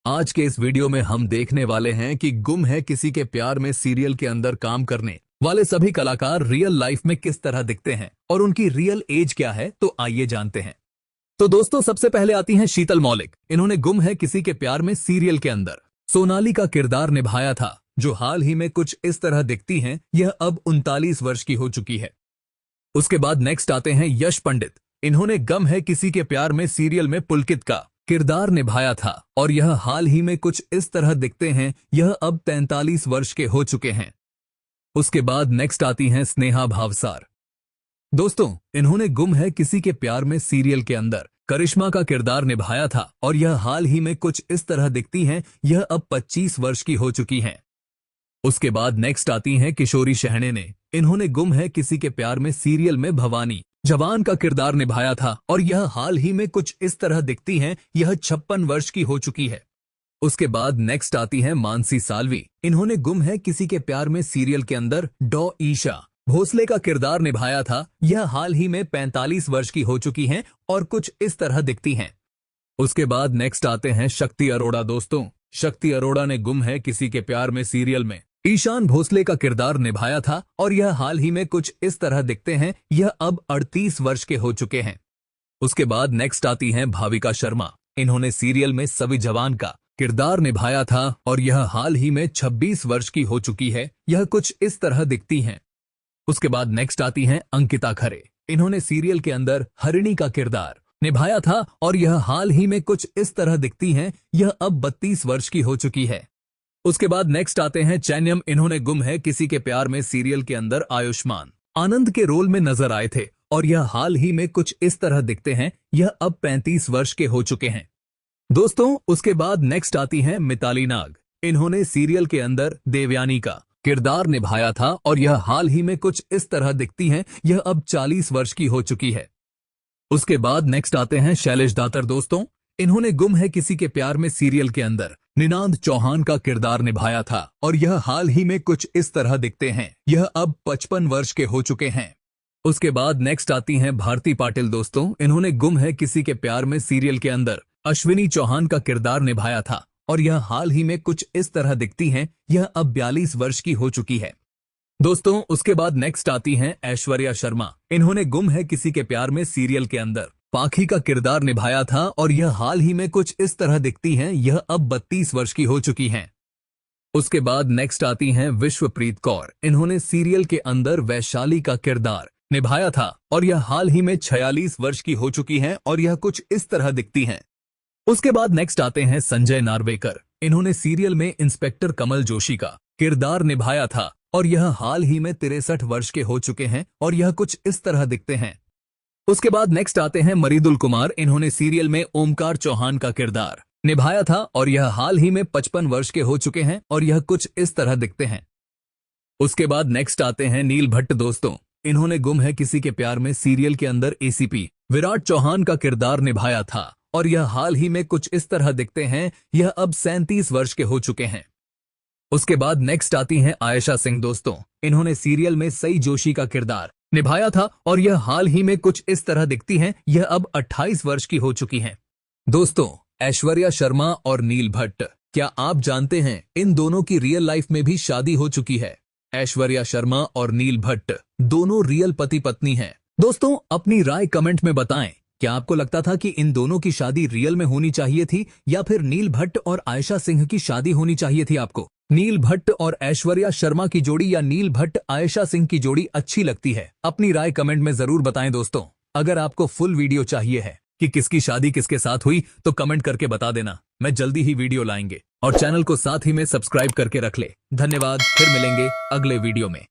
आज के इस वीडियो में हम देखने वाले हैं कि गुम है किसी के प्यार में सीरियल के अंदर काम करने वाले सभी कलाकार रियल लाइफ में किस तरह दिखते हैं और उनकी रियल एज क्या है, तो आइए जानते हैं। तो दोस्तों, सबसे पहले आती हैं शीतल मौलिक। इन्होंने गुम है किसी के प्यार में सीरियल के अंदर सोनाली का किरदार निभाया था, जो हाल ही में कुछ इस तरह दिखती हैं। यह अब 39 वर्ष की हो चुकी है। उसके बाद नेक्स्ट आते हैं यश पंडित। इन्होंने गम है किसी के प्यार में सीरियल में पुलकित का किरदार निभाया था और यह हाल ही में कुछ इस तरह दिखते हैं। यह अब 43 वर्ष के हो चुके हैं। उसके बाद नेक्स्ट आती हैं स्नेहा भावसार। दोस्तों, इन्होंने गुम है किसी के प्यार में सीरियल के अंदर करिश्मा का किरदार निभाया था और यह हाल ही में कुछ इस तरह दिखती हैं। यह अब 25 वर्ष की हो चुकी हैं। उसके बाद नेक्स्ट आती हैं किशोरी शहणे ने। इन्होंने गुम है किसी के प्यार में सीरियल में भवानी जवान का किरदार निभाया था और यह हाल ही में कुछ इस तरह दिखती हैं। यह 56 वर्ष की हो चुकी है। उसके बाद नेक्स्ट आती हैं मानसी साल्वी। इन्होंने गुम है किसी के प्यार में सीरियल के अंदर डॉ ईशा भोसले का किरदार निभाया था। यह हाल ही में 45 वर्ष की हो चुकी हैं और कुछ इस तरह दिखती हैं। उसके बाद नेक्स्ट आते हैं शक्ति अरोड़ा। दोस्तों, शक्ति अरोड़ा ने गुम है किसी के प्यार में सीरियल में ईशान भोसले का किरदार निभाया था और यह हाल ही में कुछ इस तरह दिखते हैं। यह अब 38 वर्ष के हो चुके हैं। उसके बाद नेक्स्ट आती हैं भाविका शर्मा। इन्होंने सीरियल में सभी जवान का किरदार निभाया था और यह हाल ही में 26 वर्ष की हो चुकी है। यह कुछ इस तरह दिखती हैं। उसके बाद नेक्स्ट आती हैं अंकिता खरे। इन्होंने सीरियल के अंदर हरिणी का किरदार निभाया था और यह हाल ही में कुछ इस तरह दिखती हैं। यह अब 32 वर्ष की हो चुकी है। उसके बाद नेक्स्ट आते हैं चैन्यम। इन्होंने गुम है किसी के प्यार में सीरियल के अंदर आयुष्मान आनंद के रोल में नजर आए थे और यह हाल ही में कुछ इस तरह दिखते हैं। यह अब 35 वर्ष के हो चुके हैं। दोस्तों, उसके बाद नेक्स्ट आती हैं मिताली नाग। इन्होंने सीरियल के अंदर देवयानी का किरदार निभाया था और यह हाल ही में कुछ इस तरह दिखती हैं। यह अब 40 वर्ष की हो चुकी है। उसके बाद नेक्स्ट आते हैं शैलेश दातर। दोस्तों, इन्होंने गुम है किसी के प्यार में सीरियल के अंदर निनांद चौहान का किरदार निभाया था और यह हाल ही में कुछ इस तरह दिखते हैं। यह अब 55 वर्ष के हो चुके हैं। उसके बाद नेक्स्ट आती हैं भारती पाटिल। दोस्तों, इन्होंने गुम है किसी के प्यार में सीरियल के अंदर अश्विनी चौहान का किरदार निभाया था और यह हाल ही में कुछ इस तरह दिखती हैं। यह अब 42 वर्ष की हो चुकी है। दोस्तों, उसके बाद नेक्स्ट आती हैं ऐश्वर्या शर्मा। इन्होंने गुम है किसी के प्यार में सीरियल के अंदर पाखी का किरदार निभाया था और यह हाल ही में कुछ इस तरह दिखती हैं। यह अब 32 वर्ष की हो चुकी हैं। उसके बाद नेक्स्ट आती हैं विश्वप्रीत कौर। इन्होंने सीरियल के अंदर वैशाली का किरदार निभाया था और यह हाल ही में 46 वर्ष की हो चुकी हैं और यह कुछ इस तरह दिखती हैं। उसके बाद नेक्स्ट आते हैं संजय नार्वेकर। इन्होंने सीरियल में इंस्पेक्टर कमल जोशी का किरदार निभाया था और यह हाल ही में 63 वर्ष के हो चुके हैं और यह कुछ इस तरह दिखते हैं। उसके बाद नेक्स्ट आते हैं मरीदुल कुमार। इन्होंने सीरियल में ओमकार चौहान का किरदार निभाया था और यह हाल ही में 55 वर्ष के हो चुके हैं और यह कुछ इस तरह दिखते हैं। उसके बाद नेक्स्ट आते हैं नील भट्ट। दोस्तों, इन्होंने गुम है किसी के प्यार में सीरियल के अंदर एसीपी विराट चौहान का किरदार निभाया था और यह हाल ही में कुछ इस तरह दिखते हैं। यह अब 37 वर्ष के हो चुके हैं। उसके बाद नेक्स्ट आती हैं आयशा सिंह। दोस्तों, इन्होंने सीरियल में सई जोशी का किरदार निभाया था और यह हाल ही में कुछ इस तरह दिखती हैं। यह अब 28 वर्ष की हो चुकी हैं। दोस्तों, ऐश्वर्या शर्मा और नील भट्ट, क्या आप जानते हैं इन दोनों की रियल लाइफ में भी शादी हो चुकी है? ऐश्वर्या शर्मा और नील भट्ट दोनों रियल पति पत्नी हैं। दोस्तों, अपनी राय कमेंट में बताएं। क्या आपको लगता था कि इन दोनों की शादी रियल में होनी चाहिए थी या फिर नील भट्ट और आयशा सिंह की शादी होनी चाहिए थी? आपको नील भट्ट और ऐश्वर्या शर्मा की जोड़ी या नील भट्ट आयशा सिंह की जोड़ी अच्छी लगती है? अपनी राय कमेंट में जरूर बताएं। दोस्तों, अगर आपको फुल वीडियो चाहिए है कि किसकी शादी किसके साथ हुई, तो कमेंट करके बता देना। मैं जल्दी ही वीडियो लाएंगे और चैनल को साथ ही में सब्सक्राइब करके रख ले। धन्यवाद। फिर मिलेंगे अगले वीडियो में।